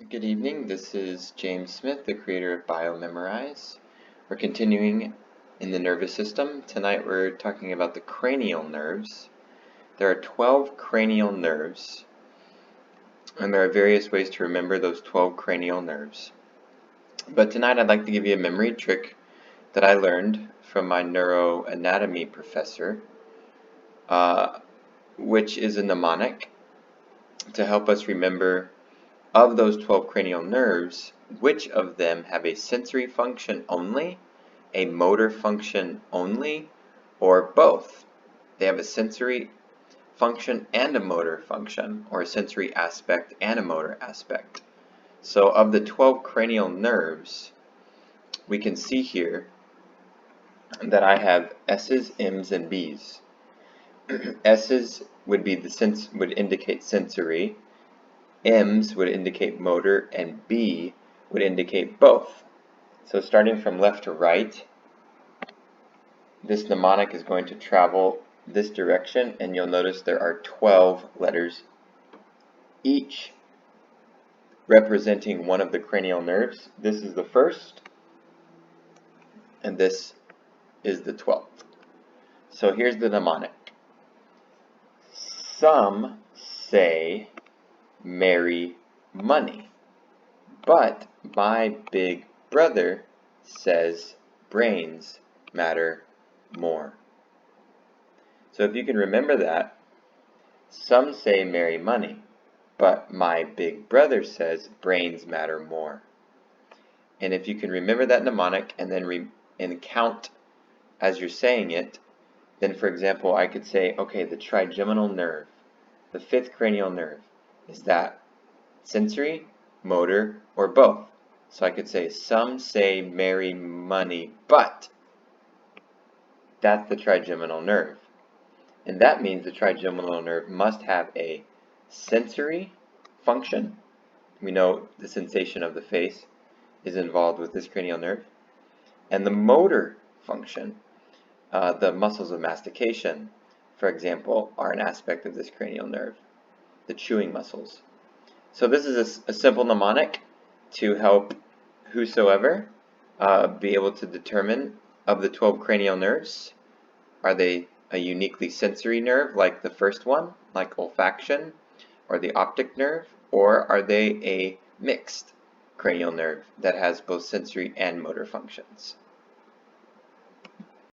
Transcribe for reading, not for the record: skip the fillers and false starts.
Good evening, this is James Smith, the creator of BioMemorize. We're continuing in the nervous system. Tonight we're talking about the cranial nerves. There are 12 cranial nerves, and there are various ways to remember those 12 cranial nerves. But tonight I'd like to give you a memory trick that I learned from my neuroanatomy professor, which is a mnemonic to help us remember of those 12 cranial nerves, which of them have a sensory function only, a motor function only, or both? They have a sensory function and a motor function, or a sensory aspect and a motor aspect. So of the 12 cranial nerves, we can see here that I have S's, M's, and B's. S's would indicate sensory, M's would indicate motor, and B would indicate both. So starting from left to right, this mnemonic is going to travel this direction, and you'll notice there are 12 letters, each representing one of the cranial nerves. This is the first, and this is the 12th. So here's the mnemonic. Some say marry money, but my big brother says brains matter more. So if you can remember that, some say marry money, but my big brother says brains matter more. And if you can remember that mnemonic and then count as you're saying it, then for example I could say, okay, the trigeminal nerve, the 5th cranial nerve, is that sensory, motor, or both? So I could say, some say marry money, but that's the trigeminal nerve. And that means the trigeminal nerve must have a sensory function. We know the sensation of the face is involved with this cranial nerve. And the motor function, the muscles of mastication, for example, are an aspect of this cranial nerve, the chewing muscles. So this is a simple mnemonic to help whosoever be able to determine of the 12 cranial nerves, are they a uniquely sensory nerve like the first one, like olfaction, or the optic nerve, or are they a mixed cranial nerve that has both sensory and motor functions?